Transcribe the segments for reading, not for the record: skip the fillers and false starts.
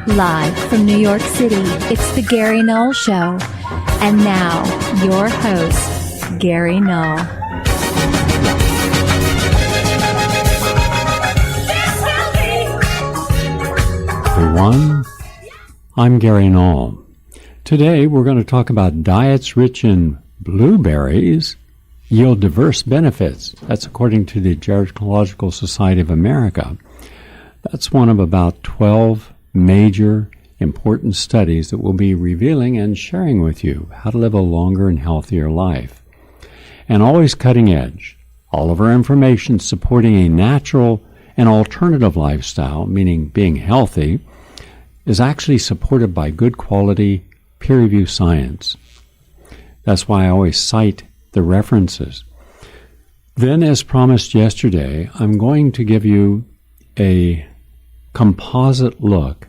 Live from New York City, it's the Gary Null Show. And now, your host, Gary Null. Everyone, I'm Gary Null. Today we're going to talk about diets rich in blueberries yield diverse benefits. That's according to the Gerontological Society of America. That's one of about 12 major important studies that we'll be revealing and sharing with you how to live a longer and healthier life. And always cutting edge. All of our information supporting a natural and alternative lifestyle, meaning being healthy, is actually supported by good quality peer-reviewed science. That's why I always cite the references. Then, as promised yesterday, I'm going to give you a composite look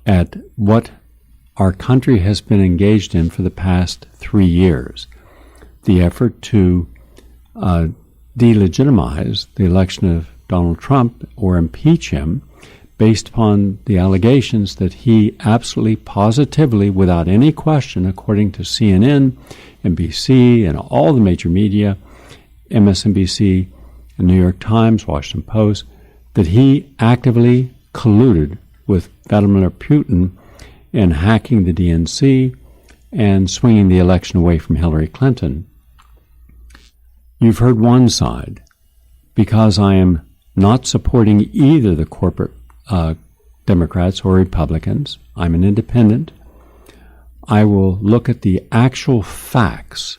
at what our country has been engaged in for the past 3 years. The effort to delegitimize the election of Donald Trump or impeach him based upon the allegations that he absolutely positively, without any question, according to CNN, NBC, and all the major media, MSNBC, the New York Times, Washington Post, that he actively colluded with Vladimir Putin in hacking the DNC and swinging the election away from Hillary Clinton. You've heard one side. Because I am not supporting either the corporate Democrats or Republicans, I'm an independent, I will look at the actual facts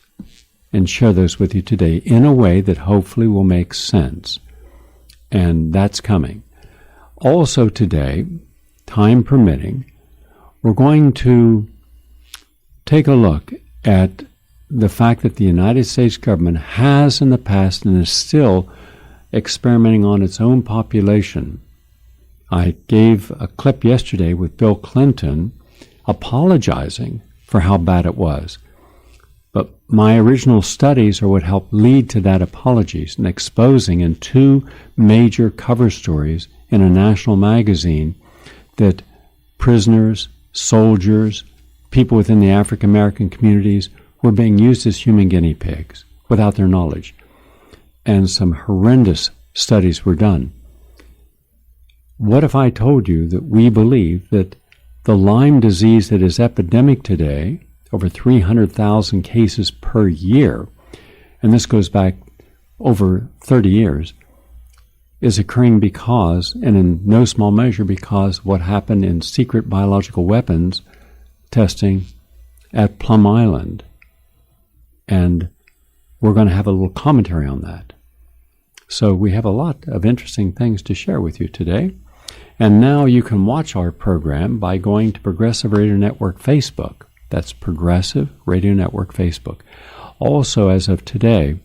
and share those with you today in a way that hopefully will make sense. And that's coming. Also today, time permitting, we're going to take a look at the fact that the United States government has in the past and is still experimenting on its own population. I gave a clip yesterday with Bill Clinton apologizing for how bad it was. But my original studies are what helped lead to that apologies and exposing in 2 major cover stories in a national magazine that prisoners, soldiers, people within the African American communities were being used as human guinea pigs without their knowledge. And some horrendous studies were done. What if I told you that we believe that the Lyme disease that is epidemic today, over 300,000 cases per year, and this goes back over 30 years, is occurring because, and in no small measure because, what happened in secret biological weapons testing at Plum Island. And we're going to have a little commentary on that. So we have a lot of interesting things to share with you today. And now you can watch our program by going to Progressive Radio Network Facebook. That's Progressive Radio Network Facebook. Also, as of today,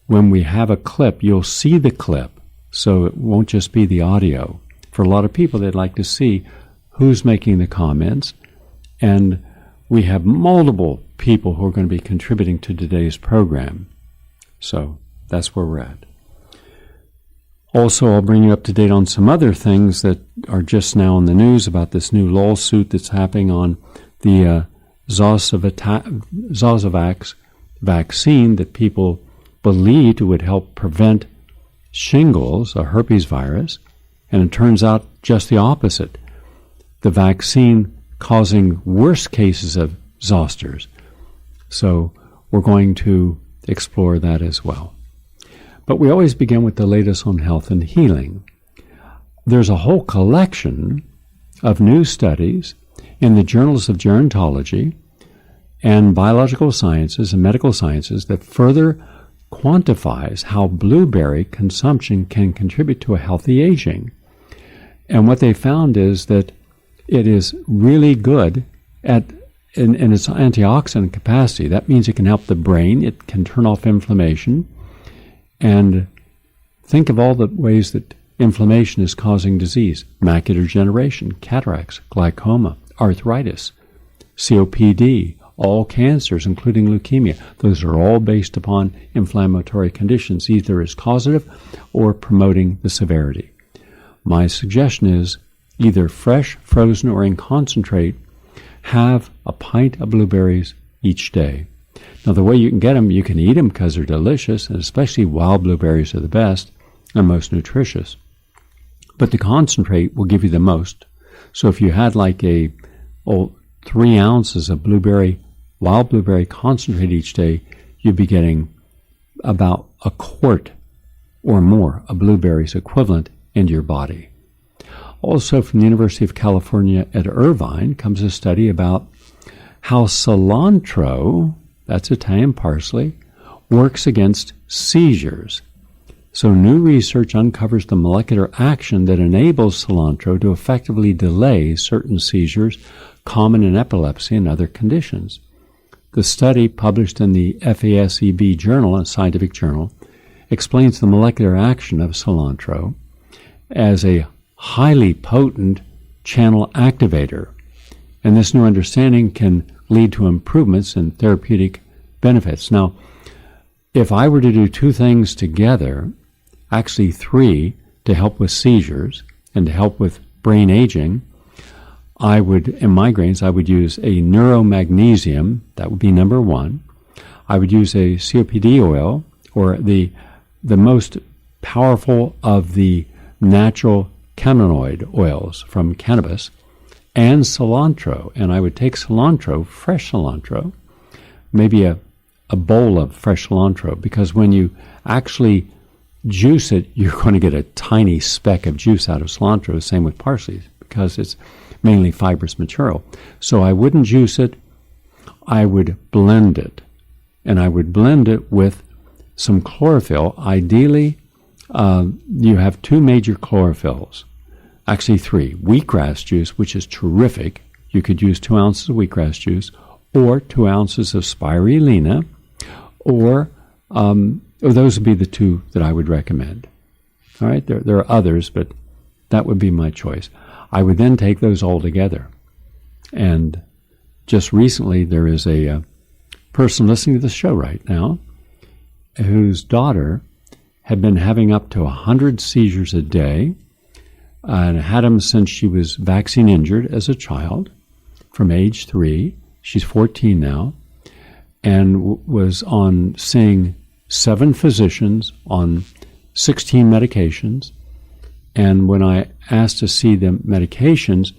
when we have a clip, you'll see the clip, so it won't just be the audio. For a lot of people, they'd like to see who's making the comments. And we have multiple people who are going to be contributing to today's program. So that's where we're at. Also, I'll bring you up to date on some other things that are just now in the news about this new lawsuit that's happening on the Zostavax vaccine that people believed would help prevent shingles, a herpes virus, and it turns out just the opposite. The vaccine causing worse cases of zosters. So we're going to explore that as well. But we always begin with the latest on health and healing. There's a whole collection of new studies in the journals of gerontology and biological sciences and medical sciences that further quantifies how blueberry consumption can contribute to a healthy aging. And what they found is that it is really good at in its antioxidant capacity. That means it can help the brain, it can turn off inflammation, and think of all the ways that inflammation is causing disease: macular degeneration, cataracts, glaucoma, arthritis, COPD, all cancers, including leukemia. Those are all based upon inflammatory conditions, either as causative or promoting the severity. My suggestion is either fresh, frozen, or in concentrate, have a pint of blueberries each day. Now, the way you can get them, you can eat them because they're delicious, and especially wild blueberries are the best and most nutritious. But the concentrate will give you the most. So if you had like 3 ounces of wild blueberry concentrate each day, you'd be getting about a quart or more of blueberries equivalent into your body. Also, from the University of California at Irvine comes a study about how cilantro, that's Italian parsley, works against seizures. So new research uncovers the molecular action that enables cilantro to effectively delay certain seizures common in epilepsy and other conditions. The study, published in the FASEB journal, a scientific journal, explains the molecular action of cilantro as a highly potent channel activator. And this new understanding can lead to improvements in therapeutic benefits. Now, if I were to do 2 things together, actually 3, to help with seizures and to help with brain aging, in migraines, I would use a neuromagnesium. That would be number 1. I would use a COPD oil, or the most powerful of the natural cannabinoid oils from cannabis, and cilantro. And I would take cilantro, fresh cilantro, maybe a bowl of fresh cilantro, because when you actually juice it, you're going to get a tiny speck of juice out of cilantro. Same with parsley, because it's mainly fibrous material. So I wouldn't juice it, I would blend it. And I would blend it with some chlorophyll. Ideally, you have 2 major chlorophylls. Actually 3. Wheatgrass juice, which is terrific. You could use 2 ounces of wheatgrass juice, or 2 ounces of spirulina, or those would be the 2 that I would recommend. All right, there are others, but that would be my choice. I would then take those all together. And just recently, there is a person listening to the show right now whose daughter had been having up to 100 seizures a day, and had them since she was vaccine injured as a child, from age 3. She's 14 now, and was seeing 7 physicians on 16 medications. And when I asked to see the medications,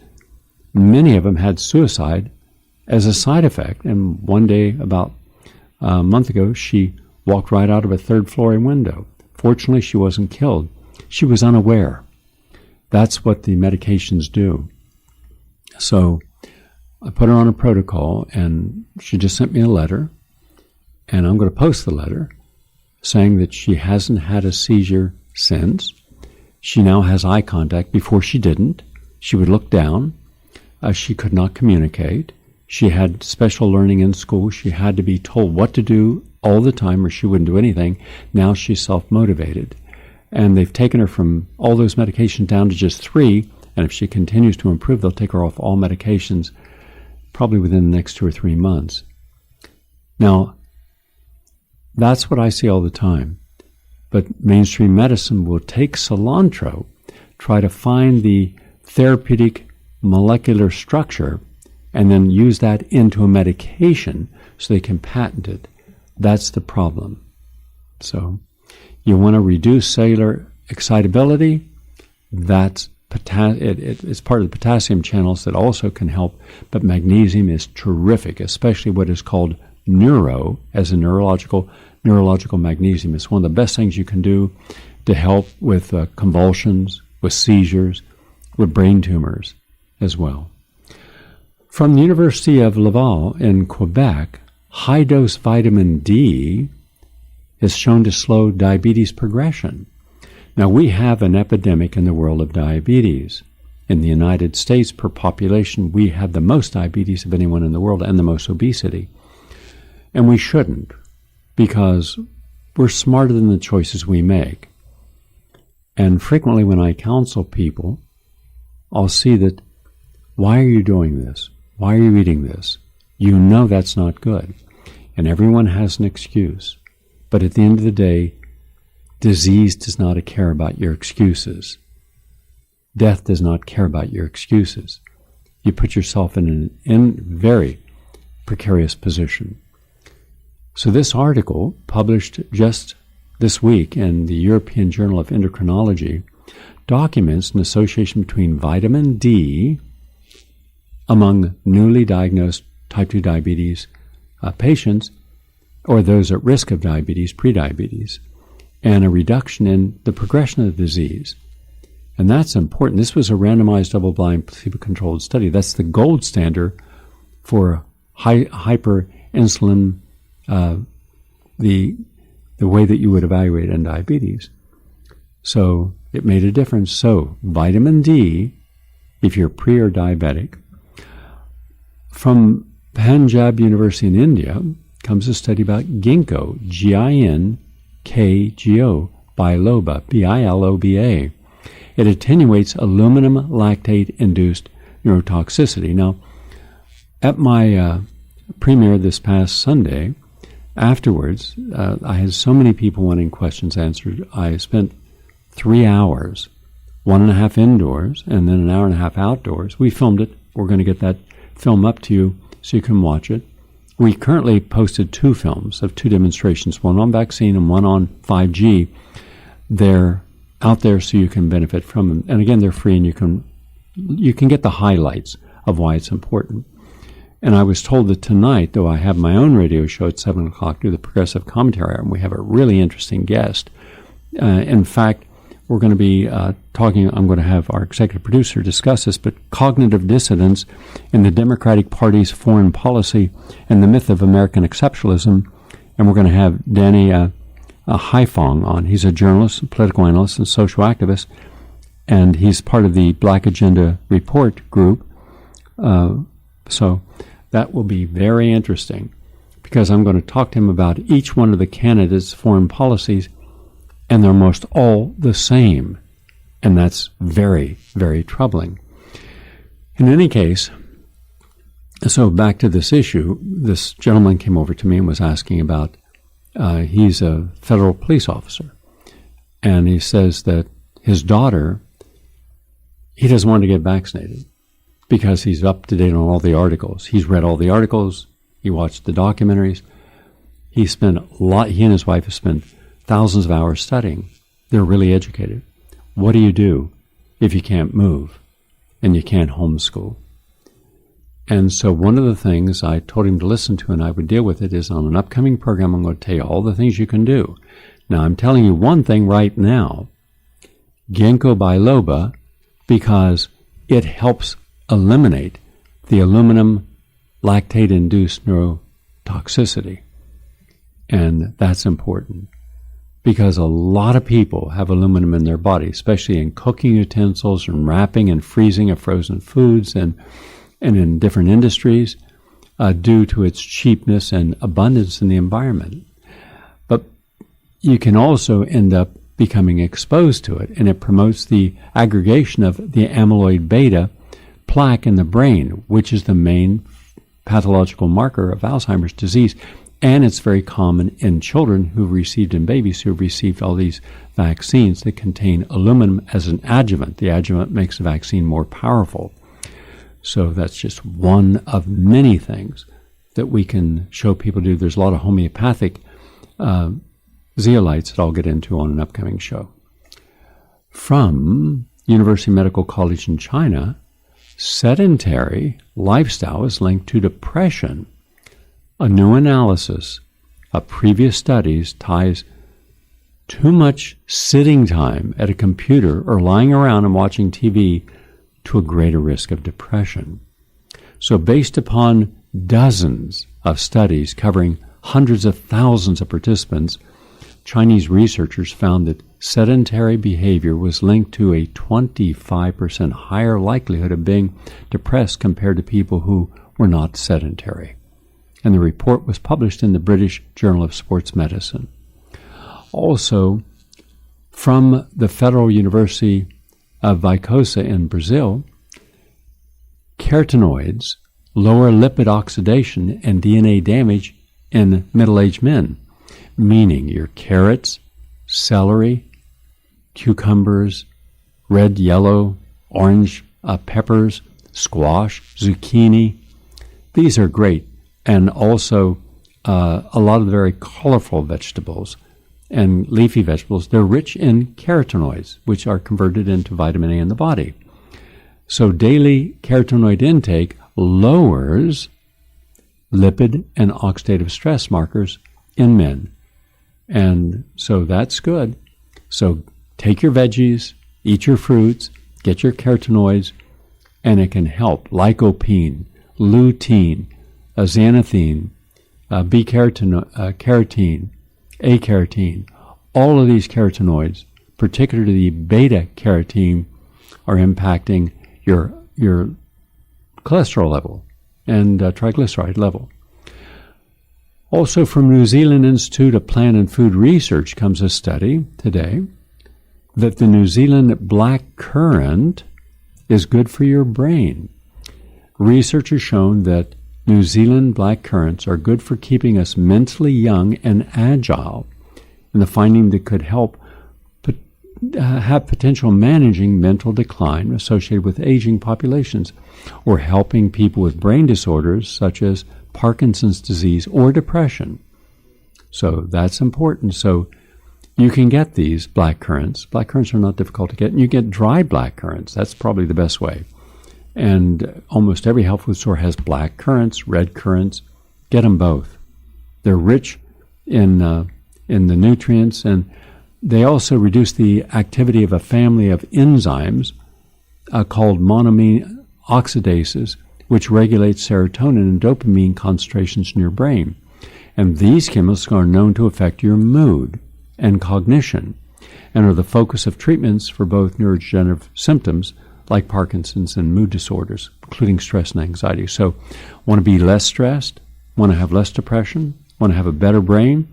many of them had suicide as a side effect. And one day, about a month ago, she walked right out of a 3rd-floor window. Fortunately, she wasn't killed. She was unaware. That's what the medications do. So I put her on a protocol, and she just sent me a letter, and I'm going to post the letter saying that she hasn't had a seizure since. She now has eye contact. Before she didn't. She would look down. She could not communicate. She had special learning in school. She had to be told what to do all the time or she wouldn't do anything. Now she's self-motivated. And they've taken her from all those medications down to just 3. And if she continues to improve, they'll take her off all medications probably within the next 2 or 3 months. Now, that's what I see all the time. But mainstream medicine will take cilantro, try to find the therapeutic molecular structure, and then use that into a medication so they can patent it. That's the problem. So you want to reduce cellular excitability. It's part of the potassium channels that also can help, but magnesium is terrific, especially what is called neuro, as a neurological magnesium. It's one of the best things you can do to help with convulsions, with seizures, with brain tumors as well. From the University of Laval in Quebec, high-dose vitamin D is shown to slow diabetes progression. Now, we have an epidemic in the world of diabetes. In the United States, per population, we have the most diabetes of anyone in the world and the most obesity. And we shouldn't, because we're smarter than the choices we make. And frequently when I counsel people, I'll see that, why are you doing this? Why are you eating this? You know that's not good. And everyone has an excuse. But at the end of the day, disease does not care about your excuses. Death does not care about your excuses. You put yourself in very precarious position. So this article, published just this week in the European Journal of Endocrinology, documents an association between vitamin D among newly diagnosed type 2 diabetes patients, or those at risk of diabetes, prediabetes, and a reduction in the progression of the disease. And that's important. This was a randomized double-blind placebo-controlled study. That's the gold standard for hyperinsulin, the way that you would evaluate in diabetes. So it made a difference. So vitamin D, if you're pre or diabetic. From Punjab University in India comes a study about Ginkgo, Ginkgo biloba, Biloba. It attenuates aluminum lactate-induced neurotoxicity. Now, at my premiere this past Sunday, afterwards, I had so many people wanting questions answered. I spent 3 hours, 1.5 indoors, and then 1.5 hours outdoors. We filmed it. We're going to get that film up to you so you can watch it. We currently posted 2 films of 2 demonstrations, one on vaccine and one on 5G. They're out there so you can benefit from them. And again, they're free, and you can get the highlights of why it's important. And I was told that tonight, though I have my own radio show at 7 o'clock, do the Progressive Commentary, and we have a really interesting guest. In fact, we're going to be talking, I'm going to have our executive producer discuss this, but cognitive dissonance in the Democratic Party's foreign policy and the myth of American exceptionalism. And we're going to have Danny Haifong on. He's a journalist, political analyst, and social activist, and he's part of the Black Agenda Report group. So that will be very interesting, because I'm going to talk to him about each one of the candidates' foreign policies, and they're most all the same. And that's very, very troubling. In any case, so back to this issue, this gentleman came over to me and was asking about, he's a federal police officer, and he says that his daughter, he doesn't want to get vaccinated because he's up to date on all the articles. He's read all the articles. He watched the documentaries. He and his wife have spent thousands of hours studying. They're really educated. What do you do if you can't move and you can't homeschool? And so one of the things I told him to listen to, and I would deal with it, is on an upcoming program, I'm going to tell you all the things you can do. Now, I'm telling you one thing right now, Ginkgo biloba, because it helps eliminate the aluminum lactate-induced neurotoxicity. And that's important, because a lot of people have aluminum in their body, especially in cooking utensils and wrapping and freezing of frozen foods and in different industries due to its cheapness and abundance in the environment. But you can also end up becoming exposed to it, and it promotes the aggregation of the amyloid beta plaque in the brain, which is the main pathological marker of Alzheimer's disease. And it's very common in children who've received, in babies who've received all these vaccines that contain aluminum as an adjuvant. The adjuvant makes the vaccine more powerful. So that's just one of many things that we can show people do. There's a lot of homeopathic zeolites that I'll get into on an upcoming show. From University Medical College in China, sedentary lifestyle is linked to depression. A new analysis of previous studies ties too much sitting time at a computer or lying around and watching TV to a greater risk of depression. So based upon dozens of studies covering hundreds of thousands of participants, Chinese researchers found that sedentary behavior was linked to a 25% higher likelihood of being depressed compared to people who were not sedentary. And the report was published in the British Journal of Sports Medicine. Also, from the Federal University of Vicosa in Brazil, carotenoids lower lipid oxidation and DNA damage in middle-aged men, meaning your carrots, celery, cucumbers, red, yellow, orange peppers, squash, zucchini. These are great. And also a lot of the very colorful vegetables and leafy vegetables, they're rich in carotenoids, which are converted into vitamin A in the body. So daily carotenoid intake lowers lipid and oxidative stress markers in men. And so that's good. So take your veggies, eat your fruits, get your carotenoids, and it can help. Lycopene, lutein, xanthine, carotene, A-carotene, all of these carotenoids, particularly the beta-carotene, are impacting your cholesterol level and triglyceride level. Also from New Zealand Institute of Plant and Food Research comes a study today that the New Zealand black currant is good for your brain. Research has shown that New Zealand black currants are good for keeping us mentally young and agile, and the finding that could help have potential managing mental decline associated with aging populations, or helping people with brain disorders such as Parkinson's disease or depression. So that's important. So you can get these black currants. Black currants are not difficult to get. And you get dry black currants. That's probably the best way. And almost every health food store has black currants, red currants. Get them both. They're rich in the nutrients, and they also reduce the activity of a family of enzymes called monoamine oxidases, which regulate serotonin and dopamine concentrations in your brain. And these chemicals are known to affect your mood and cognition, and are the focus of treatments for both neurodegenerative symptoms like Parkinson's and mood disorders, including stress and anxiety. So, want to be less stressed, want to have less depression, want to have a better brain,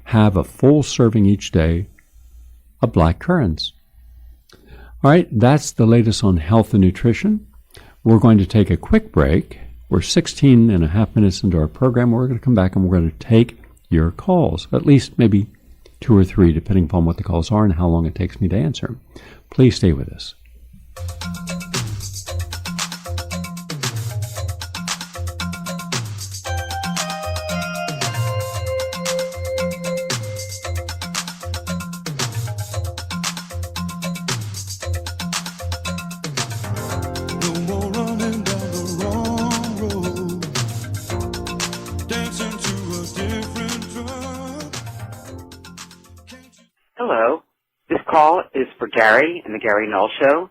have a full serving each day of black currants. All right, that's the latest on health and nutrition. We're going to take a quick break. We're 16 and a half minutes into our program. We're going to come back and we're going to take your calls, at least maybe 2 or 3, depending upon what the calls are and how long it takes me to answer them. Please stay with us. Hello. This call is for Gary and the Gary Null Show.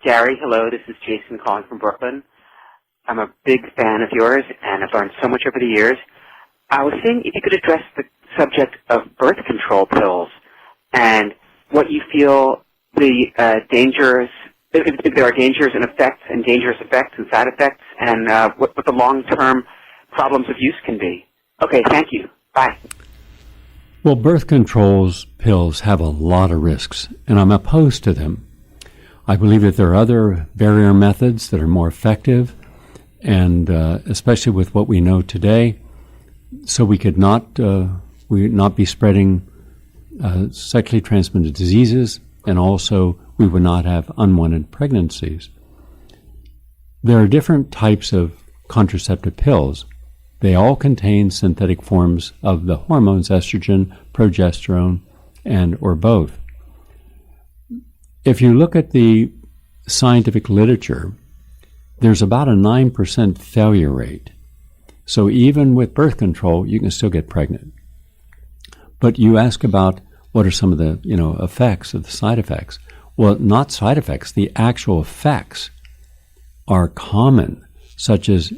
Gary, hello. This is Jason calling from Brooklyn. I'm a big fan of yours, and I've learned so much over the years. I was seeing if you could address the subject of birth control pills and what you feel the dangers, if there are dangers and effects and dangerous effects and side effects, and what the long-term problems of use can be. Okay, thank you. Bye. Well, birth controls pills have a lot of risks, and I'm opposed to them. I believe that there are other barrier methods that are more effective, and especially with what we know today, so we could not be spreading sexually transmitted diseases, and also we would not have unwanted pregnancies. There are different types of contraceptive pills. They all contain synthetic forms of the hormones estrogen, progesterone, and or both. If you look at the scientific literature, there's about a 9% failure rate. So even with birth control, you can still get pregnant. But you ask about what are some of the effects of the side effects. Well, not side effects. The actual effects are common, such as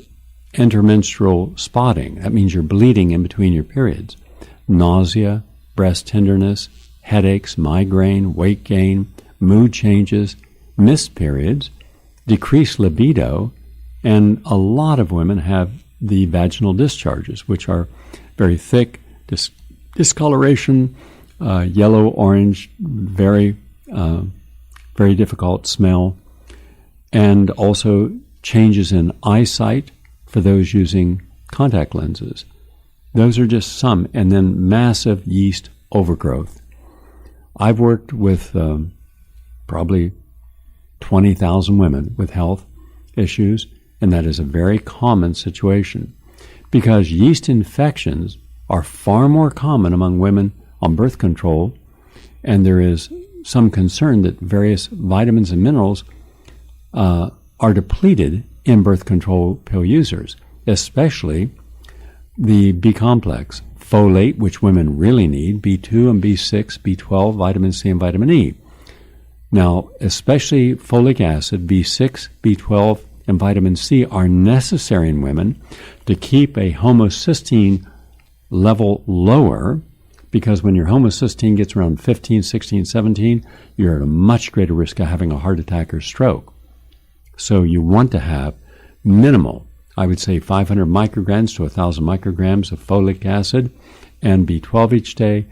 intermenstrual spotting. That means you're bleeding in between your periods. Nausea, breast tenderness, headaches, migraine, weight gain, mood changes, missed periods, decreased libido, and a lot of women have the vaginal discharges, which are very thick, discoloration, yellow, orange, very difficult smell, and also changes in eyesight for those using contact lenses. Those are just some, and then massive yeast overgrowth. I've worked with probably 20,000 women with health issues, and that is a very common situation because yeast infections are far more common among women on birth control, and there is some concern that various vitamins and minerals are depleted in birth control pill users, especially the B complex, folate, which women really need, B2 and B6, B12, vitamin C, and vitamin E. Now, especially folic acid, B6, B12, and vitamin C are necessary in women to keep a homocysteine level lower, because when your homocysteine gets around 15, 16, 17, you're at a much greater risk of having a heart attack or stroke. So you want to have minimal, I would say 500 micrograms to 1,000 micrograms of folic acid and B12 each day,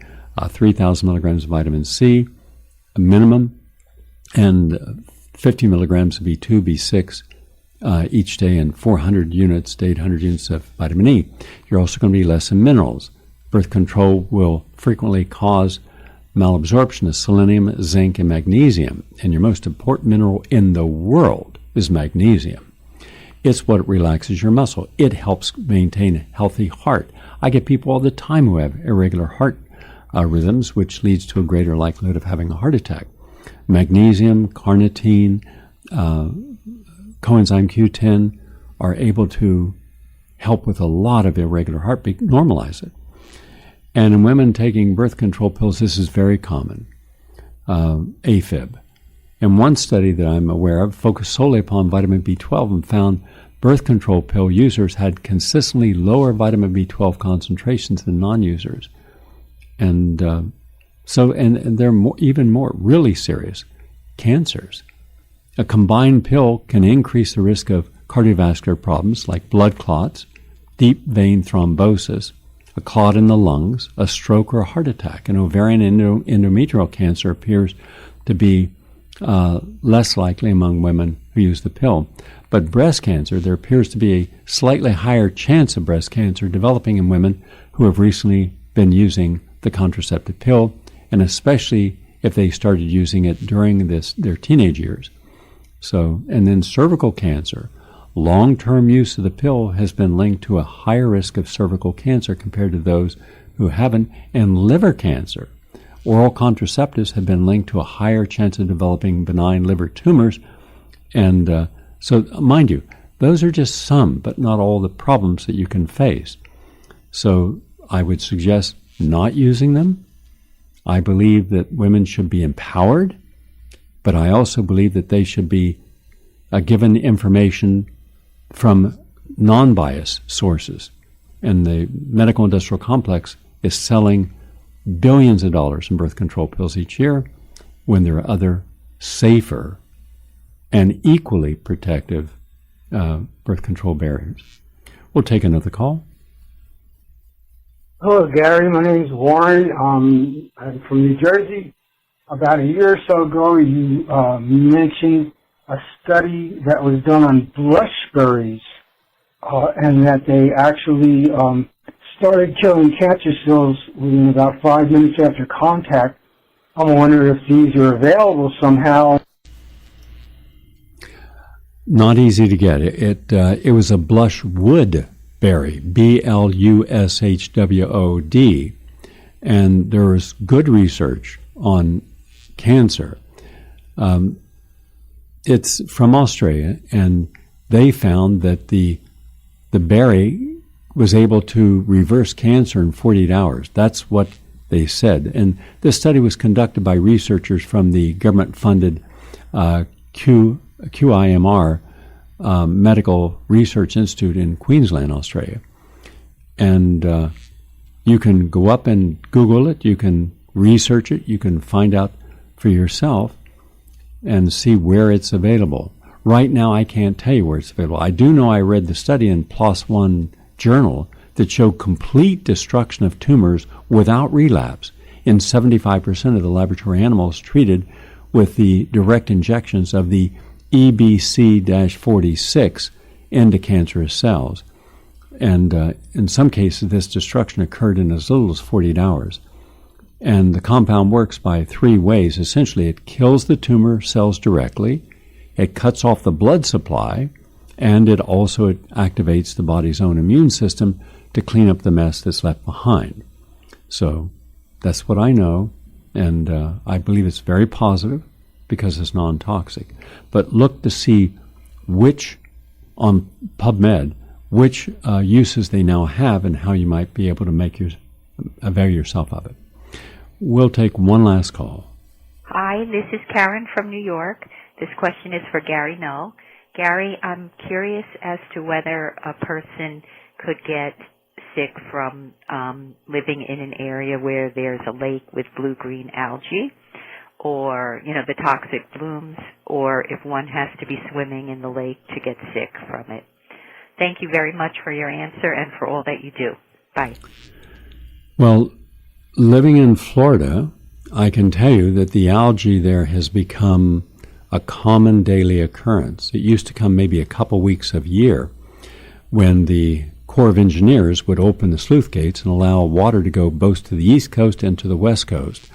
3,000 milligrams of vitamin C, a minimum, and 50 milligrams of B2, B6 each day, and 400 units to 800 units of vitamin E. You're also going to be less in minerals. Birth control will frequently cause malabsorption of selenium, zinc, and magnesium, and your most important mineral in the world is magnesium. It's what relaxes your muscle. It helps maintain a healthy heart. I get people all the time who have irregular heart rhythms, which leads to a greater likelihood of having a heart attack. Magnesium, carnitine, coenzyme Q10 are able to help with a lot of irregular heartbeat, normalize it. And in women taking birth control pills, this is very common, AFib. And one study that I'm aware of focused solely upon vitamin B12 and found birth control pill users had consistently lower vitamin B12 concentrations than non-users. And and there are even more really serious cancers. A combined pill can increase the risk of cardiovascular problems like blood clots, deep vein thrombosis, a clot in the lungs, a stroke, or a heart attack. And ovarian and endometrial cancer appears to be less likely among women who use the pill. But breast cancer, there appears to be a slightly higher chance of breast cancer developing in women who have recently been using the contraceptive pill, and especially if they started using it during their teenage years. So, and then cervical cancer. Long-term use of the pill has been linked to a higher risk of cervical cancer compared to those who haven't, and liver cancer. Oral contraceptives have been linked to a higher chance of developing benign liver tumors. And so, mind you, those are just some, but not all the problems that you can face. So I would suggest not using them. I believe that women should be empowered, but I also believe that they should be given information from non-biased sources. And the medical industrial complex is selling billions of dollars in birth control pills each year when there are other safer and equally protective birth control barriers. We'll take another call. Hello, Gary. My name is Warren. I'm from New Jersey. About a year or so ago, you mentioned a study that was done on blushberries, and that they actually started killing cancer cells within about 5 minutes after contact. I'm wondering if these are available somehow. Not easy to get. It was a blushwood berry, BLUSHWOD, and there was good research on cancer. It's from Australia, and they found that the berry was able to reverse cancer in 48 hours. That's what they said. And this study was conducted by researchers from the government-funded QIMR Medical Research Institute in Queensland, Australia. And you can go up and Google it. You can research it. You can find out for yourself and see where it's available. Right now, I can't tell you where it's available. I do know I read the study in PLOS One journal that showed complete destruction of tumors without relapse in 75% of the laboratory animals treated with the direct injections of the EBC-46 into cancerous cells. And in some cases, this destruction occurred in as little as 48 hours. And the compound works by three ways. Essentially, it kills the tumor cells directly, it cuts off the blood supply, and it also activates the body's own immune system to clean up the mess that's left behind. So that's what I know, and I believe it's very positive because it's non-toxic. But look to see which, on PubMed, which uses they now have and how you might be able to avail yourself of it. We'll take one last call. Hi, this is Karen from New York. This question is for Gary Null. Gary, I'm curious as to whether a person could get sick from living in an area where there's a lake with blue-green algae, or, the toxic blooms, or if one has to be swimming in the lake to get sick from it. Thank you very much for your answer and for all that you do. Bye. Well, living in Florida, I can tell you that the algae there has become a common daily occurrence. It used to come maybe a couple weeks of year when the Corps of Engineers would open the sluice gates and allow water to go both to the East Coast and to the West Coast.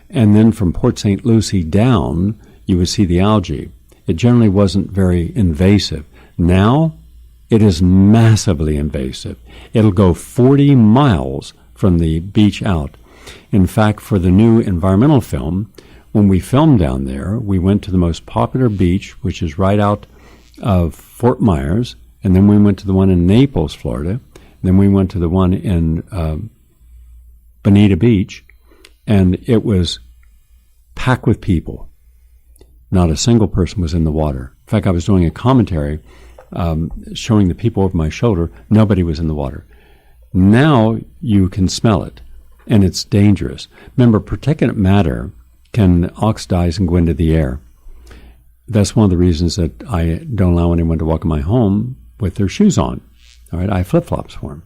And then from Port St. Lucie down, you would see the algae. It generally wasn't very invasive. Now, it is massively invasive. It'll go 40 miles from the beach out. In fact, for the new environmental film, when we filmed down there, we went to the most popular beach, which is right out of Fort Myers, and then we went to the one in Naples, Florida, and then we went to the one in Bonita Beach, and it was packed with people. Not a single person was in the water. In fact, I was doing a commentary showing the people over my shoulder. Nobody was in the water. Now you can smell it, and it's dangerous. Remember, particulate matter can oxidize and go into the air. That's one of the reasons that I don't allow anyone to walk in my home with their shoes on. All right, I have flip-flops for them.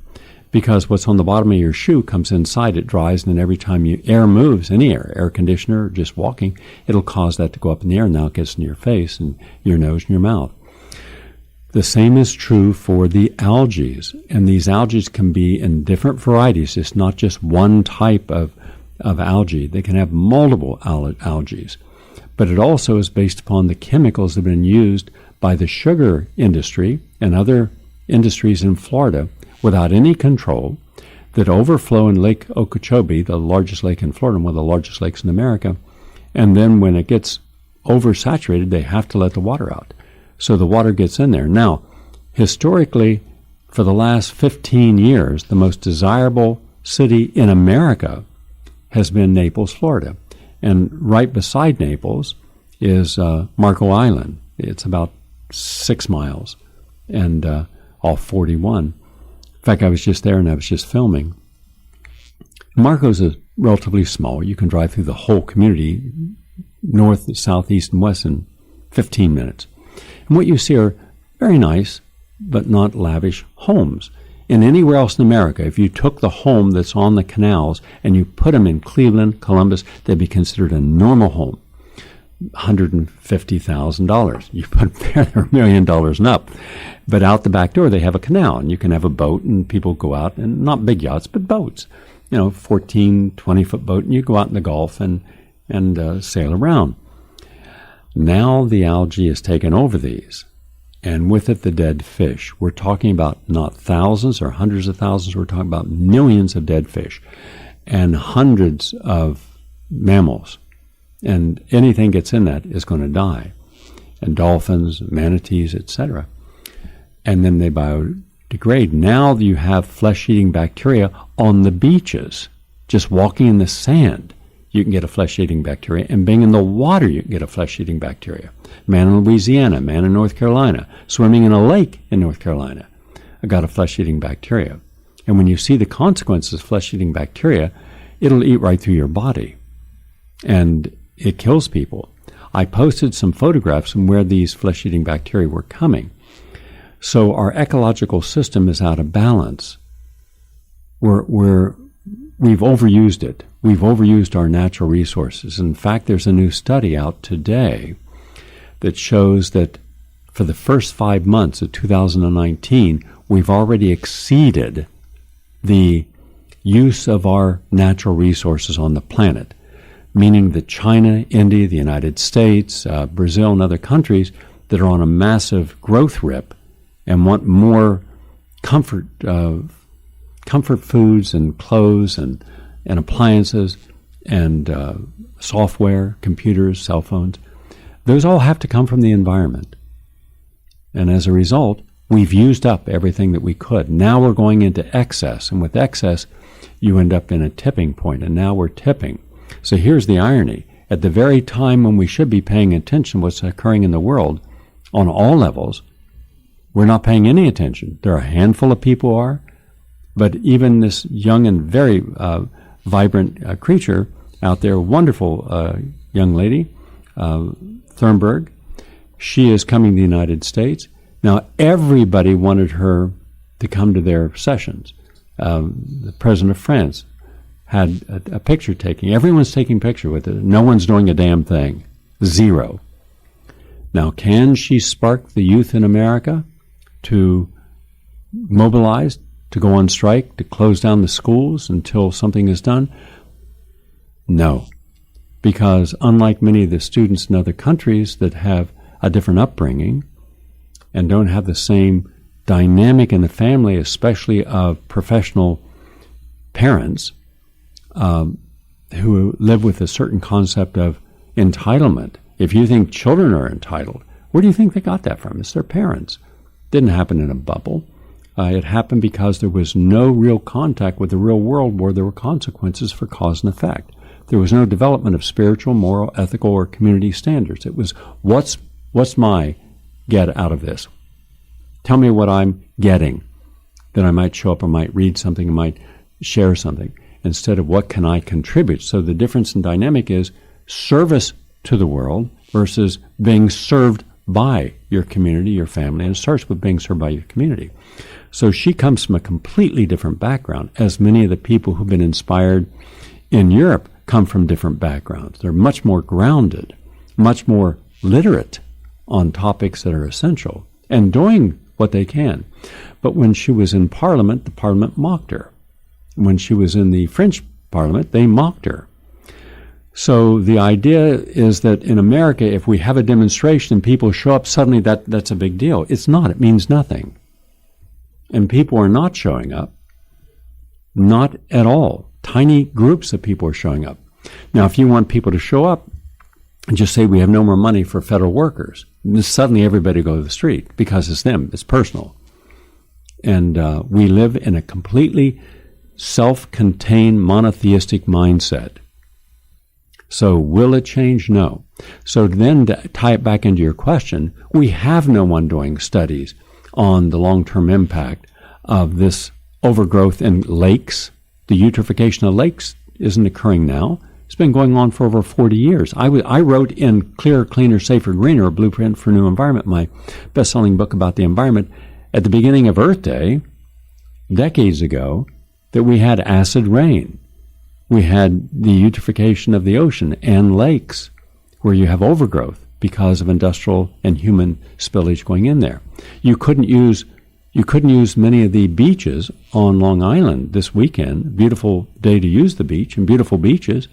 Because what's on the bottom of your shoe comes inside, it dries, and then every time air moves, any air conditioner, just walking, it'll cause that to go up in the air, and now it gets in your face and your nose and your mouth. The same is true for the algae, and these algae can be in different varieties. It's not just one type of algae. They can have multiple algae. But it also is based upon the chemicals that have been used by the sugar industry and other industries in Florida without any control that overflow in Lake Okeechobee, the largest lake in Florida, one of the largest lakes in America. And then when it gets oversaturated, they have to let the water out. So the water gets in there. Now, historically, for the last 15 years, the most desirable city in America has been Naples, Florida. And right beside Naples is Marco Island. It's about 6 miles and off 41. In fact, I was just there and I was just filming. Marco's is relatively small. You can drive through the whole community, north, south, east, and west in 15 minutes. And what you see are very nice, but not lavish homes. And anywhere else in America, if you took the home that's on the canals and you put them in Cleveland, Columbus, they'd be considered a normal home. $150,000. You put there, they're $1 million and up. But out the back door, they have a canal, and you can have a boat, and people go out, and not big yachts, but boats. 14, 20-foot boat, and you go out in the Gulf and sail around. Now the algae has taken over these, and with it the dead fish. We're talking about not thousands or hundreds of thousands, we're talking about millions of dead fish and hundreds of mammals. And anything gets in that is going to die. And dolphins, manatees, etc. And then they biodegrade. Now you have flesh-eating bacteria on the beaches. Just walking in the sand, you can get a flesh-eating bacteria. And being in the water, you can get a flesh-eating bacteria. Man in Louisiana, man in North Carolina, swimming in a lake in North Carolina, I got a flesh-eating bacteria. And when you see the consequences of flesh-eating bacteria, it'll eat right through your body. And it kills people. I posted some photographs from where these flesh-eating bacteria were coming. So our ecological system is out of balance. We've overused it. We've overused our natural resources. In fact, there's a new study out today that shows that for the first 5 months of 2019, we've already exceeded the use of our natural resources on the planet. Meaning that China, India, the United States, Brazil, and other countries, that are on a massive growth rip and want more comfort foods and clothes and appliances and software, computers, cell phones. Those all have to come from the environment. And as a result, we've used up everything that we could. Now we're going into excess. And with excess, you end up in a tipping point. And now we're tipping. So here's the irony. At the very time when we should be paying attention to what's occurring in the world on all levels, we're not paying any attention. There are a handful of people who are, but even this young and very vibrant creature out there, wonderful young lady, Thermburg, she is coming to the United States. Now, everybody wanted her to come to their sessions. The president of France had a picture taking. Everyone's taking a picture with it. No one's doing a damn thing. Zero. Now, can she spark the youth in America to mobilize, to go on strike, to close down the schools until something is done? No. Because unlike many of the students in other countries that have a different upbringing and don't have the same dynamic in the family, especially of professional parents who live with a certain concept of entitlement. If you think children are entitled, where do you think they got that from? It's their parents. It didn't happen in a bubble. It happened because there was no real contact with the real world where there were consequences for cause and effect. There was no development of spiritual, moral, ethical, or community standards. It was, what's my get out of this? Tell me what I'm getting. Then I might show up, I might read something, I might share something, instead of what can I contribute. So the difference in dynamic is service to the world versus being served by your community, your family, and it starts with being served by your community. So she comes from a completely different background, as many of the people who've been inspired in Europe come from different backgrounds. They're much more grounded, much more literate on topics that are essential, and doing what they can. But when she was in Parliament, the Parliament mocked her. When she was in the French Parliament, they mocked her. So the idea is that in America, if we have a demonstration and people show up, suddenly that's a big deal. It's not. It means nothing. And people are not showing up. Not at all. Tiny groups of people are showing up. Now, if you want people to show up, just say we have no more money for federal workers. And suddenly everybody go to the street because it's them. It's personal. And we live in a completely self-contained monotheistic mindset. So will it change? No. So then to tie it back into your question, we have no one doing studies on the long-term impact of this overgrowth in lakes. The eutrophication of lakes isn't occurring now. It's been going on for over 40 years. I wrote in Clearer, Cleaner, Safer, Greener, A Blueprint for a New Environment, my best-selling book about the environment, at the beginning of Earth Day, decades ago, that we had acid rain. We had the eutrophication of the ocean and lakes, where you have overgrowth because of industrial and human spillage going in there. You couldn't use many of the beaches on Long Island this weekend, beautiful day to use the beach and beautiful beaches,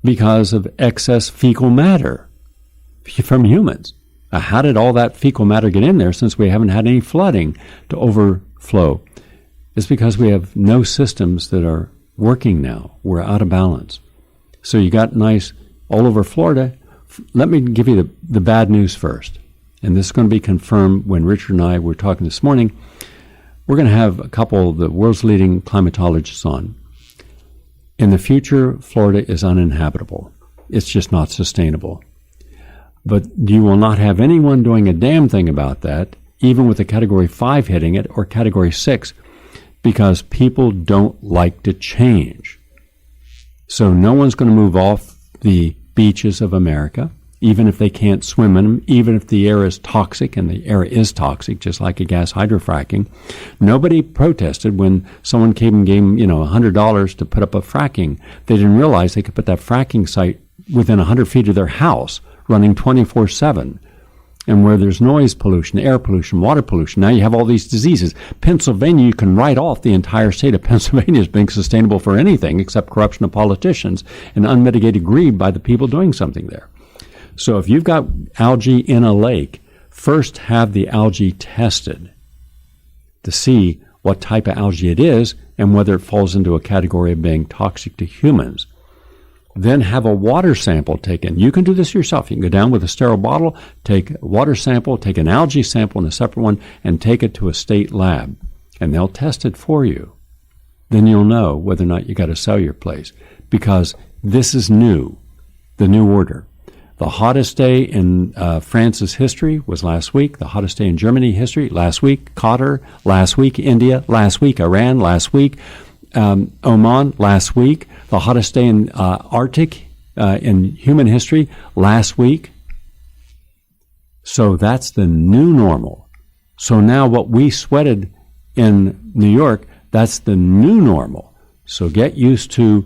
because of excess fecal matter from humans. How did all that fecal matter get in there since we haven't had any flooding to overflow? It's because we have no systems that are working now. We're out of balance. So you got nice all over Florida. Let me give you the bad news first. And this is going to be confirmed when Richard and I were talking this morning. We're going to have a couple of the world's leading climatologists on. In the future, Florida is uninhabitable. It's just not sustainable. But you will not have anyone doing a damn thing about that, even with a Category 5 hitting it or Category 6, because people don't like to change. So no one's going to move off the beaches of America, even if they can't swim in them, even if the air is toxic, and the air is toxic, just like a gas hydrofracking. Nobody protested when someone came and gave them, $100 to put up a fracking. They didn't realize they could put that fracking site within 100 feet of their house, running 24/7. And where there's noise pollution, air pollution, water pollution, now you have all these diseases. Pennsylvania, you can write off the entire state of Pennsylvania as being sustainable for anything except corruption of politicians and unmitigated greed by the people doing something there. So if you've got algae in a lake, first have the algae tested to see what type of algae it is and whether it falls into a category of being toxic to humans. Then have a water sample taken. You can do this yourself. You can go down with a sterile bottle, take a water sample, take an algae sample in a separate one, and take it to a state lab. And they'll test it for you. Then you'll know whether or not you got to sell your place. Because this is new, the new order. The hottest day in France's history was last week. The hottest day in Germany history last week. Qatar last week. India last week. Iran last week. Oman last week. The hottest day in Arctic in human history last week. So that's the new normal. So now what we sweated in New York, that's the new normal. So get used to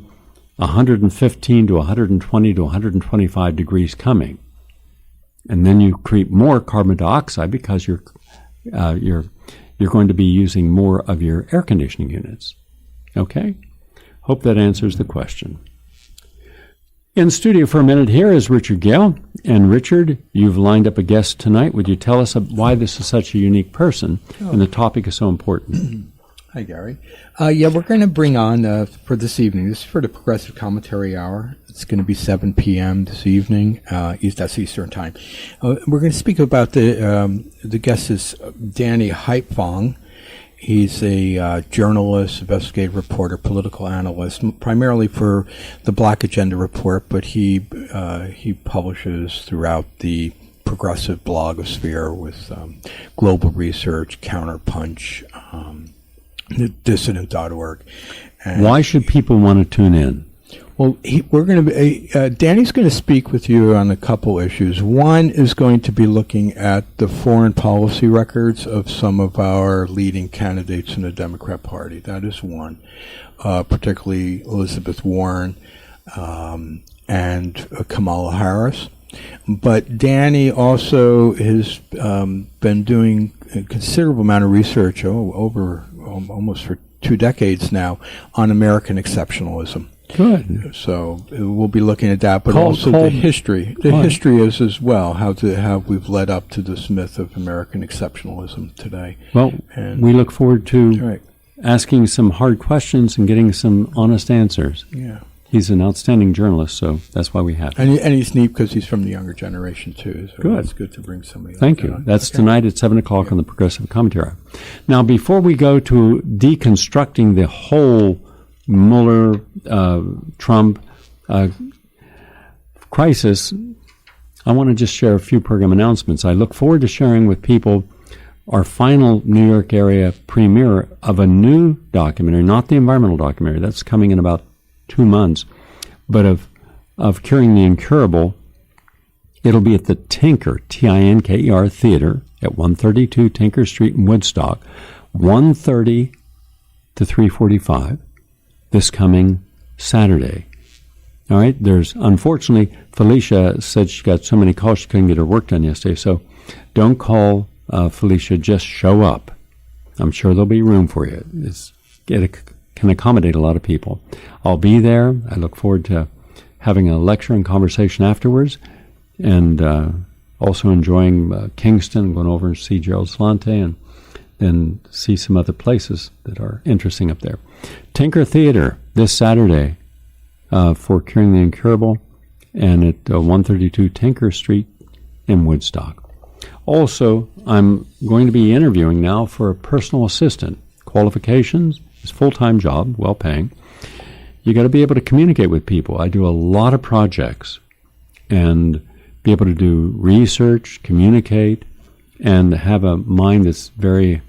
115 to 120 to 125 degrees coming. And then you create more carbon dioxide because you're going to be using more of your air conditioning units. Okay? Hope that answers the question. In studio for a minute here is Richard Gale. And Richard, you've lined up a guest tonight. Would you tell us why this is such a unique person and the topic is so important? Hi, Gary. We're going to bring on for this evening, this is for the Progressive Commentary Hour. It's going to be 7 p.m. this evening, that's Eastern Time. We're going to speak about the guest is Danny Heipfong. He's a journalist, investigative reporter, political analyst, primarily for the Black Agenda Report, but he publishes throughout the progressive blogosphere with Global Research, Counterpunch, dissident.org. Why should people want to tune in? Well, Danny's going to speak with you on a couple issues. One is going to be looking at the foreign policy records of some of our leading candidates in the Democrat Party. That is one, particularly Elizabeth Warren and Kamala Harris. But Danny also has been doing a considerable amount of research over almost for 2 decades now on American exceptionalism. Good. So we'll be looking at that, but also the history. The history is as well how we've led up to this myth of American exceptionalism today. Well, we look forward to asking some hard questions and getting some honest answers. Yeah. He's an outstanding journalist, so that's why we have him. And he's neat because he's from the younger generation, too. So good. It's good to bring somebody Thank like you. that on. That's tonight at 7 o'clock on the Progressive Commentary. Now, before we go to deconstructing the whole Muller, Trump crisis, I want to just share a few program announcements. I look forward to sharing with people our final New York area premiere of a new documentary, not the environmental documentary, that's coming in about 2 months, but of Curing the Incurable. It'll be at the Tinker, Tinker Theater at 132 Tinker Street in Woodstock, 1:30 to 3:45 this coming Saturday. All right, unfortunately, Felicia said she got so many calls she couldn't get her work done yesterday, so don't call Felicia, just show up. I'm sure there'll be room for you. It can accommodate a lot of people. I'll be there. I look forward to having a lecture and conversation afterwards, and also enjoying Kingston, going over and see Gerald Salante, and then see some other places that are interesting up there. Tinker Theater this Saturday for Curing the Incurable, and at 132 Tinker Street in Woodstock. Also, I'm going to be interviewing now for a personal assistant. Qualifications, it's a full-time job, well-paying. You got to be able to communicate with people. I do a lot of projects and be able to do research, communicate, and have a mind that's very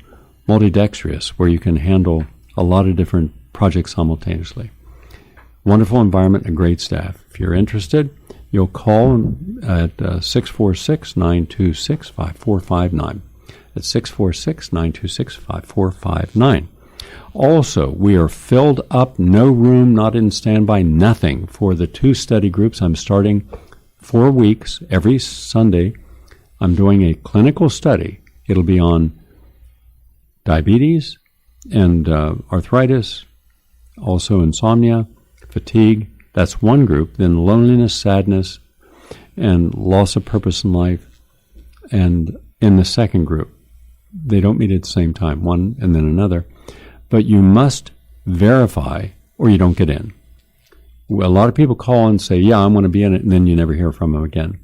multidextrous, where you can handle a lot of different projects simultaneously. Wonderful environment and great staff. If you're interested, you'll call at 646-926-5459. That's 646-926-5459. Also, we are filled up, no room, not in standby, nothing for the 2 study groups. I'm starting 4 weeks. Every Sunday, I'm doing a clinical study. It'll be on diabetes and arthritis, also insomnia, fatigue. That's one group. Then loneliness, sadness, and loss of purpose in life. And in the second group, they don't meet at the same time, one and then another. But you must verify or you don't get in. A lot of people call and say, yeah, I want to be in it, and then you never hear from them again.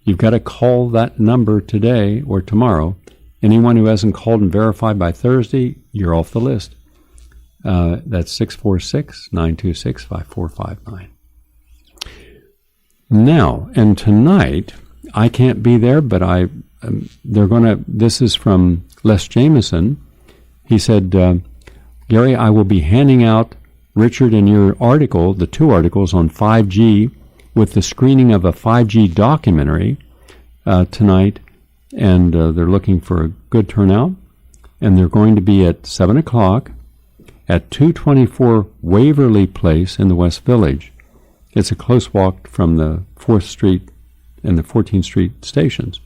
You've got to call that number today or tomorrow. Anyone who hasn't called and verified by Thursday, you're off the list. That's 646-926-5459. Now, and tonight, I can't be there, but they're going to, this is from Les Jameson. He said, Gary, I will be handing out Richard and your article, the two articles on 5G, with the screening of a 5G documentary tonight, and they're looking for a good turnout. And they're going to be at 7 o'clock at 224 Waverly Place in the West Village. It's a close walk from the 4th Street and the 14th Street stations.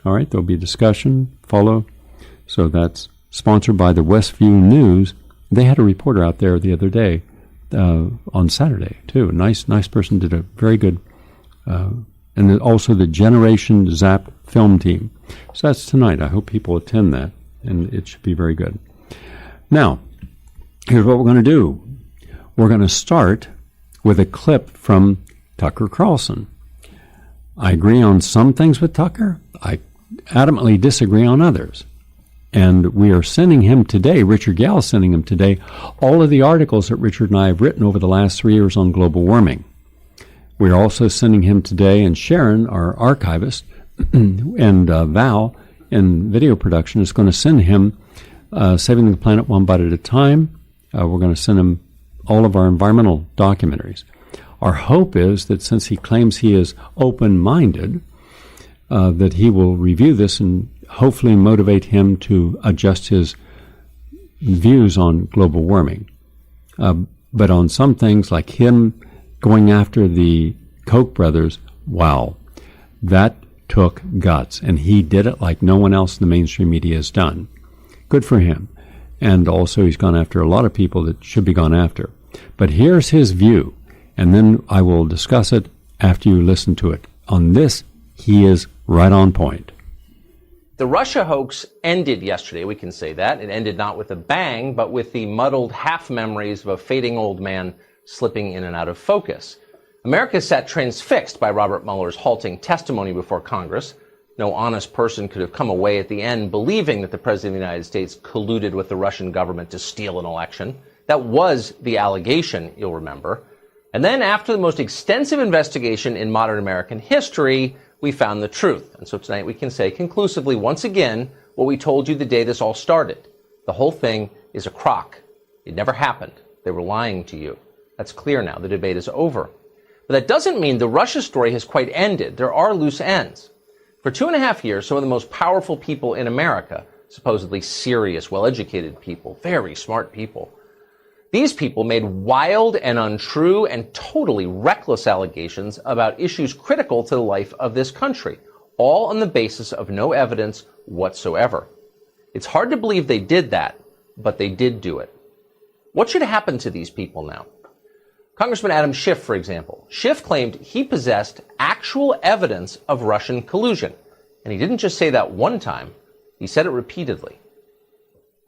All right, there'll be discussion, follow. So that's sponsored by the Westview News. They had a reporter out there the other day on Saturday, too. A nice person, did a very good, and then also the Generation Zap film team. So that's tonight. I hope people attend that, and it should be very good. Now, here's what we're going to do. We're going to start with a clip from Tucker Carlson. I agree on some things with Tucker. I adamantly disagree on others. And we are sending him today, Richard Gale is sending him today, all of the articles that Richard and I have written over the last 3 years on global warming. We're also sending him today, and Sharon, our archivist, and Val in video production is going to send him Saving the Planet One Bite at a Time. We're going to send him all of our environmental documentaries. Our hope is that since he claims he is open-minded, that he will review this and hopefully motivate him to adjust his views on global warming. But on some things, like him going after the Koch brothers, wow, that took guts. And he did it like no one else in the mainstream media has done. Good for him. And also he's gone after a lot of people that should be gone after. But here's his view, and then I will discuss it after you listen to it. On this, he is right on point. The Russia hoax ended yesterday, we can say that. It ended not with a bang, but with the muddled half-memories of a fading old man slipping in and out of focus. America sat transfixed by Robert Mueller's halting testimony before Congress. No honest person could have come away at the end believing that the President of the United States colluded with the Russian government to steal an election. That was the allegation, you'll remember. And then after the most extensive investigation in modern American history, we found the truth. And so tonight we can say conclusively, once again, what we told you the day this all started. The whole thing is a crock. It never happened. They were lying to you. That's clear now. The debate is over. But that doesn't mean the Russia story has quite ended. There are loose ends. For 2.5 years, some of the most powerful people in America, supposedly serious, well-educated people, very smart people, these people made wild and untrue and totally reckless allegations about issues critical to the life of this country, all on the basis of no evidence whatsoever. It's hard to believe they did that, but they did do it. What should happen to these people now? Congressman Adam Schiff, for example. Schiff claimed he possessed actual evidence of Russian collusion. And he didn't just say that one time, he said it repeatedly.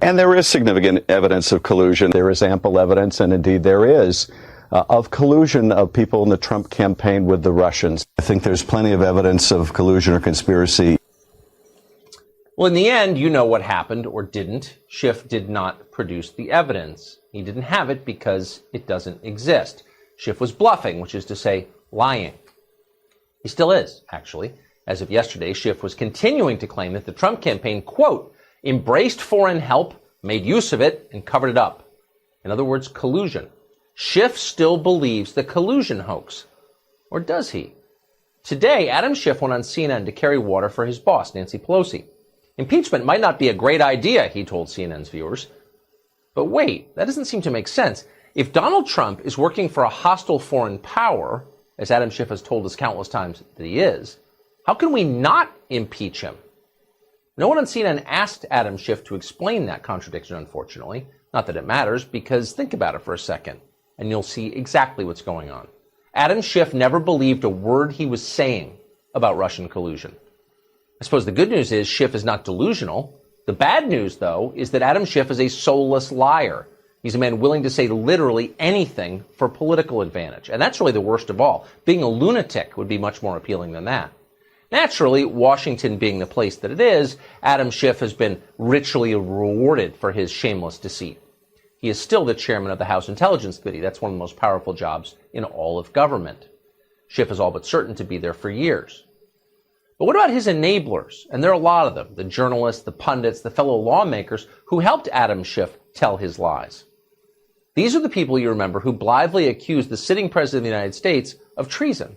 And there is significant evidence of collusion. There is ample evidence, and indeed there is, of collusion of people in the Trump campaign with the Russians. I think there's plenty of evidence of collusion or conspiracy. Well, in the end, you know what happened or didn't. Schiff did not produce the evidence. He didn't have it because it doesn't exist. Schiff was bluffing, which is to say, lying. He still is, actually. As of yesterday, Schiff was continuing to claim that the Trump campaign, quote, embraced foreign help, made use of it, and covered it up. In other words, collusion. Schiff still believes the collusion hoax. Or does he? Today, Adam Schiff went on CNN to carry water for his boss, Nancy Pelosi. Impeachment might not be a great idea, he told CNN's viewers. But wait, that doesn't seem to make sense. If Donald Trump is working for a hostile foreign power, as Adam Schiff has told us countless times that he is, how can we not impeach him? No one on CNN asked Adam Schiff to explain that contradiction, unfortunately. Not that it matters, because think about it for a second, and you'll see exactly what's going on. Adam Schiff never believed a word he was saying. about Russian collusion. I suppose the good news is Schiff is not delusional. The bad news, though, is that Adam Schiff is a soulless liar. He's a man willing to say literally anything for political advantage. And that's really the worst of all. Being a lunatic would be much more appealing than that. Naturally, Washington being the place that it is, Adam Schiff has been richly rewarded for his shameless deceit. He is still the chairman of the House Intelligence Committee. That's one of the most powerful jobs in all of government. Schiff is all but certain to be there for years. But what about his enablers? And there are a lot of them, the journalists, the pundits, the fellow lawmakers who helped Adam Schiff tell his lies. These are the people you remember who blithely accused the sitting president of the United States of treason.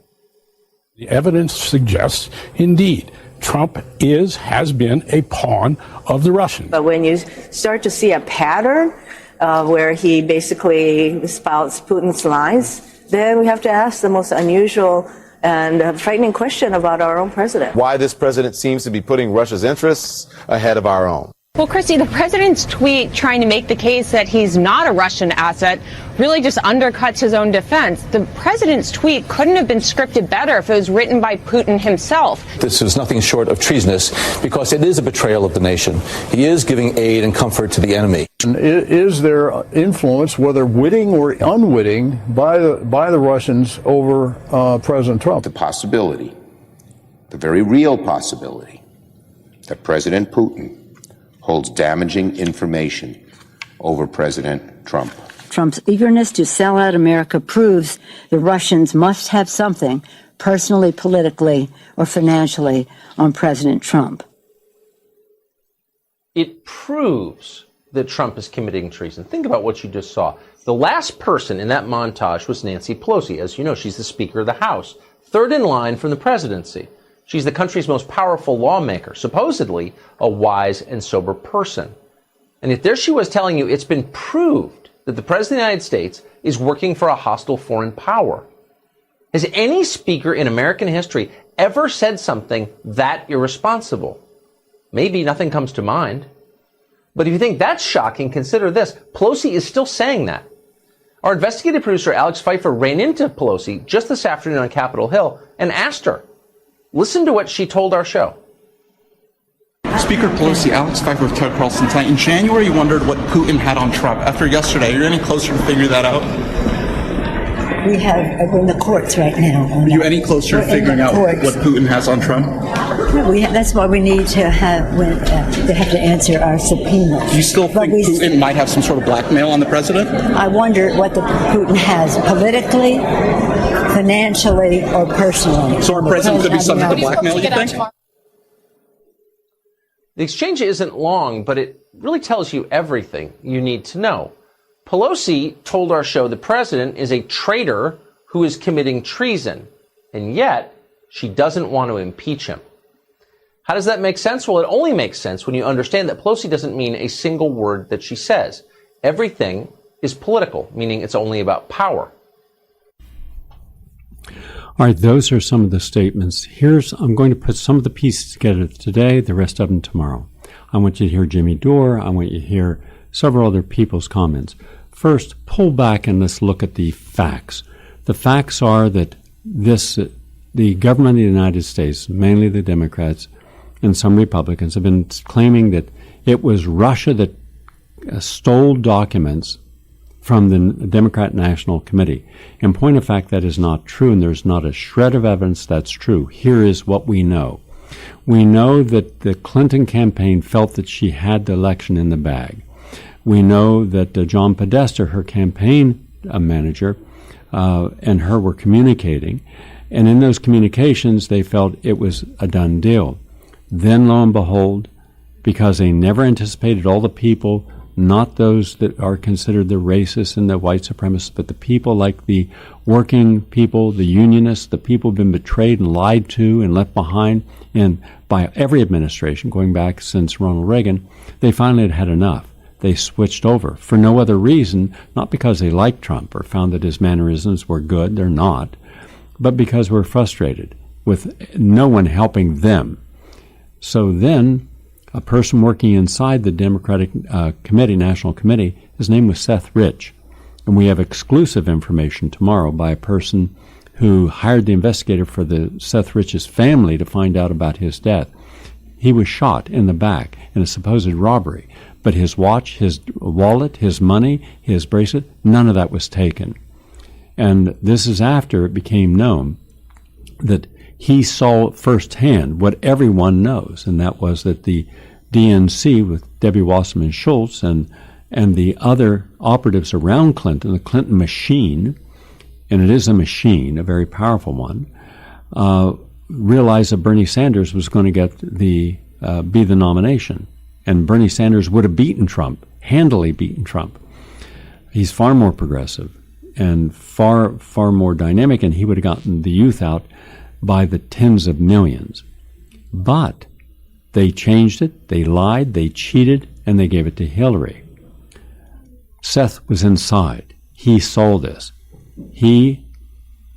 The evidence suggests, indeed, Trump has been a pawn of the Russians. But when you start to see a pattern where he basically spouts Putin's lies, then we have to ask the most unusual and frightening question about our own president. Why this president seems to be putting Russia's interests ahead of our own. Well, Christy, the president's tweet trying to make the case that he's not a Russian asset really just undercuts his own defense. The president's tweet couldn't have been scripted better if it was written by Putin himself. This is nothing short of treasonous because it is a betrayal of the nation. He is giving aid and comfort to the enemy. Is there influence, whether witting or unwitting, by the Russians over President Trump? The possibility, the very real possibility, that President Putin holds damaging information over President Trump. Trump's eagerness to sell out America proves the Russians must have something, personally, politically, or financially, on President Trump. It proves that Trump is committing treason. Think about what you just saw. The last person in that montage was Nancy Pelosi. As you know, she's the Speaker of the House, third in line from the presidency. She's the country's most powerful lawmaker, supposedly a wise and sober person. And yet there she was telling you it's been proved that the President of the United States is working for a hostile foreign power. Has any speaker in American history ever said something that irresponsible? Maybe nothing comes to mind. But if you think that's shocking, consider this. Pelosi is still saying that. Our investigative producer, Alex Pfeiffer, ran into Pelosi just this afternoon on Capitol Hill and asked her. Listen to what she told our show. Speaker Pelosi, Alex Pfeiffer with Ted Carlson tonight. In January, you wondered what Putin had on Trump. After yesterday, are you any closer to figuring that out? We're in the courts right now. Are you any closer to figuring out what Putin has on Trump? That's why we need to have they have to answer our subpoena. Do you still think Putin might have some sort of blackmail on the president? I wonder what the Putin has politically, financially, or personally. So our president could be subject to blackmail, you think? The exchange isn't long, but it really tells you everything you need to know. Pelosi told our show the president is a traitor who is committing treason, and yet she doesn't want to impeach him. How does that make sense? Well, it only makes sense when you understand that Pelosi doesn't mean a single word that she says. Everything is political, meaning it's only about power. All right, those are some of the statements. I'm going to put some of the pieces together today, the rest of them tomorrow. I want you to hear Jimmy Dore. I want you to hear several other people's comments. First, pull back and let's look at the facts. The facts are that the government of the United States, mainly the Democrats and some Republicans, have been claiming that it was Russia that stole documents from the Democrat National Committee. In point of fact, that is not true, and there's not a shred of evidence that's true. Here is what we know. We know that the Clinton campaign felt that she had the election in the bag. We know that John Podesta, her campaign manager, and her were communicating, and in those communications, they felt it was a done deal. Then, lo and behold, because they never anticipated all the people, not those that are considered the racists and the white supremacists, but the people like the working people, the unionists, the people who've been betrayed and lied to and left behind by every administration, going back since Ronald Reagan, they finally had had enough. They switched over for no other reason, not because they liked Trump or found that his mannerisms were good, they're not, but because we're frustrated with no one helping them. So then, a person working inside the Democratic National Committee, his name was Seth Rich. And we have exclusive information tomorrow by a person who hired the investigator for the Seth Rich's family to find out about his death. He was shot in the back in a supposed robbery, but his watch, his wallet, his money, his bracelet, none of that was taken. And this is after it became known that he saw firsthand what everyone knows, and that was that the DNC with Debbie Wasserman Schultz and the other operatives around Clinton, the Clinton machine, and it is a machine, a very powerful one, realized that Bernie Sanders was going to get be the nomination. And Bernie Sanders would have beaten Trump, handily beaten Trump. He's far more progressive and far, far more dynamic, and he would have gotten the youth out by the tens of millions. But they changed it, they lied, they cheated, and they gave it to Hillary. Seth was inside. He saw this. He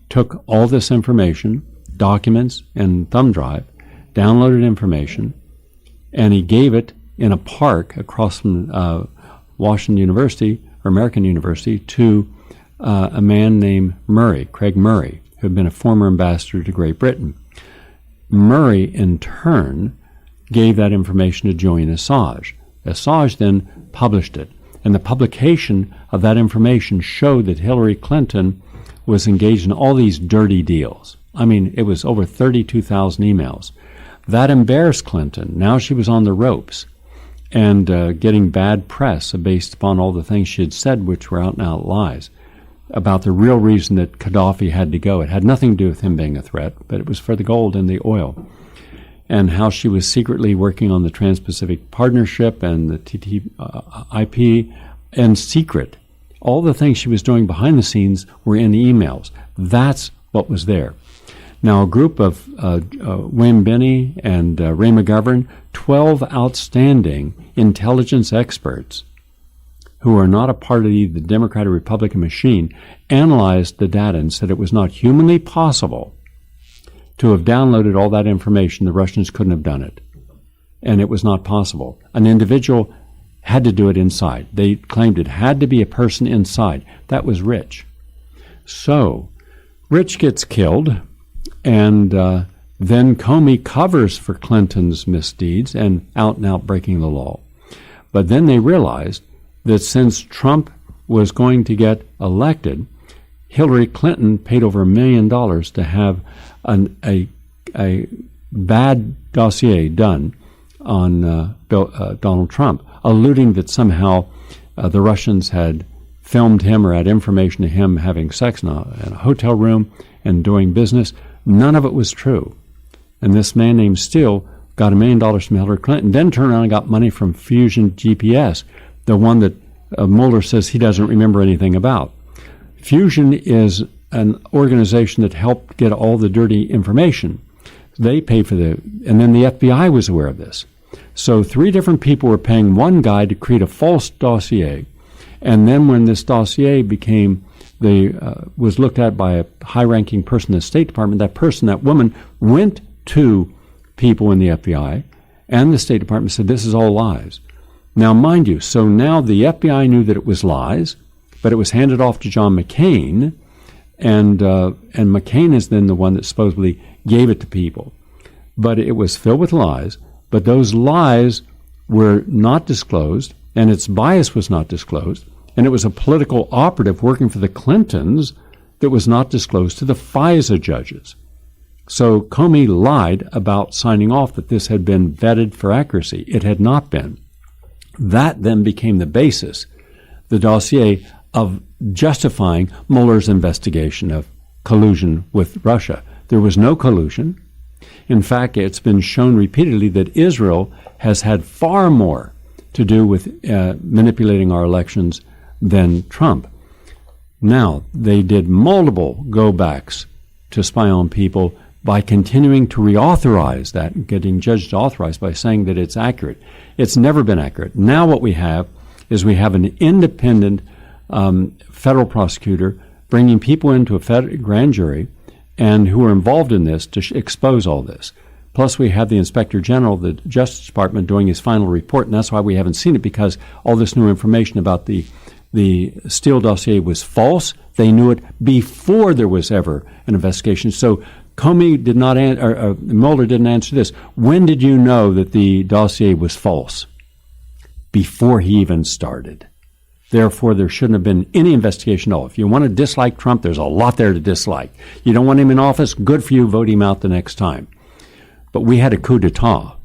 took all this information, documents and thumb drive, downloaded information, and he gave it in a park across from Washington University, or American University, to a man named Murray, Craig Murray, who had been a former ambassador to Great Britain. Murray, in turn, gave that information to Julian Assange. Assange then published it. And the publication of that information showed that Hillary Clinton was engaged in all these dirty deals. I mean, it was over 32,000 emails. That embarrassed Clinton. Now she was on the ropes and getting bad press based upon all the things she had said, which were out and out lies, about the real reason that Gaddafi had to go. It had nothing to do with him being a threat, but it was for the gold and the oil. And how she was secretly working on the Trans-Pacific Partnership and the TTIP in secret. All the things she was doing behind the scenes were in emails. That's what was there. Now, a group of Wayne Binney and Ray McGovern, 12 outstanding intelligence experts who are not a part of the Democrat or Republican machine, analyzed the data and said it was not humanly possible to have downloaded all that information. The Russians couldn't have done it. And it was not possible. An individual had to do it inside. They claimed it had to be a person inside. That was Rich. So, Rich gets killed, and then Comey covers for Clinton's misdeeds and out breaking the law. But then they realized that since Trump was going to get elected, Hillary Clinton paid over $1 million to have a bad dossier done on Donald Trump, alluding that somehow the Russians had filmed him or had information of him having sex in a hotel room and doing business. None of it was true. And this man named Steele got $1 million from Hillary Clinton, then turned around and got money from Fusion GPS, the one that Muller says he doesn't remember anything about. Fusion is an organization that helped get all the dirty information. They pay for and then the FBI was aware of this. So 3 different people were paying one guy to create a false dossier. And then when this dossier was looked at by a high-ranking person in the State Department, that woman, went to people in the FBI and the State Department, said, this is all lies. Now, mind you, so now the FBI knew that it was lies, but it was handed off to John McCain, and McCain is then the one that supposedly gave it to people. But it was filled with lies, but those lies were not disclosed, and its bias was not disclosed, and it was a political operative working for the Clintons that was not disclosed to the FISA judges. So Comey lied about signing off that this had been vetted for accuracy. It had not been. That then became the basis, the dossier, of justifying Mueller's investigation of collusion with Russia. There was no collusion. In fact, it's been shown repeatedly that Israel has had far more to do with manipulating our elections than Trump. Now, they did multiple go-backs to spy on people by continuing to reauthorize that, getting judged to authorize by saying that it's accurate. It's never been accurate. Now what we have is we have an independent federal prosecutor bringing people into a federal grand jury and who are involved in this to expose all this. Plus we have the Inspector General of the Justice Department doing his final report, and that's why we haven't seen it, because all this new information about the the Steele dossier was false. They knew it before there was ever an investigation. So Comey did not, Mueller didn't answer this. When did you know that the dossier was false? Before he even started. Therefore, there shouldn't have been any investigation at all. If you want to dislike Trump, there's a lot there to dislike. You don't want him in office? Good for you. Vote him out the next time. But we had a coup d'etat,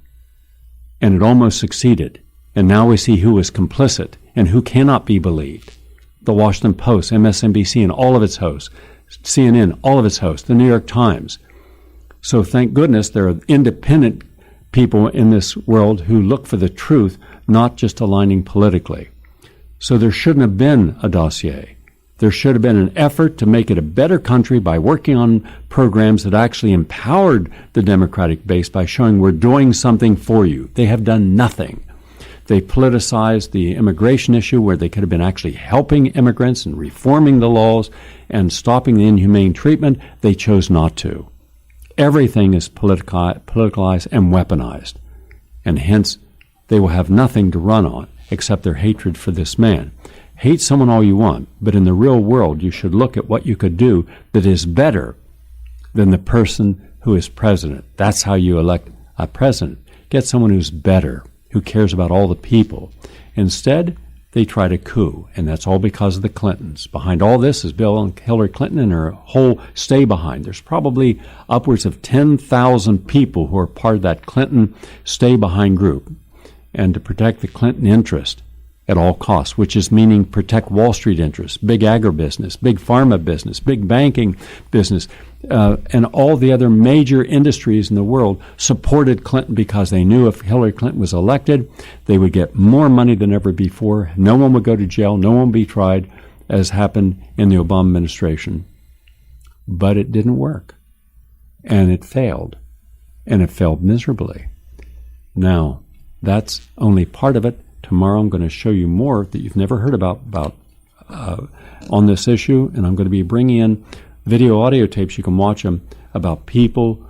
and it almost succeeded. And now we see who was complicit and who cannot be believed. The Washington Post, MSNBC, and all of its hosts, CNN, all of its hosts, the New York Times. So thank goodness there are independent people in this world who look for the truth, not just aligning politically. So there shouldn't have been a dossier. There should have been an effort to make it a better country by working on programs that actually empowered the Democratic base by showing we're doing something for you. They have done nothing. They politicized the immigration issue where they could have been actually helping immigrants and reforming the laws and stopping the inhumane treatment. They chose not to. Everything is politicalized and weaponized. And hence, they will have nothing to run on except their hatred for this man. Hate someone all you want, but in the real world, you should look at what you could do that is better than the person who is president. That's how you elect a president. Get someone who's better, who cares about all the people. Instead, they tried a coup, and that's all because of the Clintons. Behind all this is Bill and Hillary Clinton and her whole stay behind. There's probably upwards of 10,000 people who are part of that Clinton stay behind group. And to protect the Clinton interest at all costs, which is meaning protect Wall Street interests, big agribusiness, big pharma business, big banking business, and all the other major industries in the world supported Clinton because they knew if Hillary Clinton was elected, they would get more money than ever before. No one would go to jail. No one would be tried, as happened in the Obama administration. But it didn't work. And it failed. And it failed miserably. Now, that's only part of it. Tomorrow I'm going to show you more that you've never heard about on this issue, and I'm going to be bringing in video audio tapes. You can watch them about people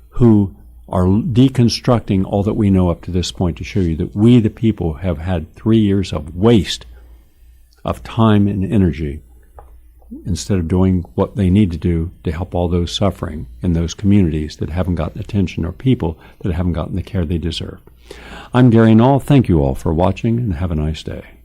who are deconstructing all that we know up to this point to show you that we, the people, have had 3 years of waste of time and energy instead of doing what they need to do to help all those suffering in those communities that haven't gotten attention or people that haven't gotten the care they deserve. I'm Gary Null. Thank you all for watching, and have a nice day.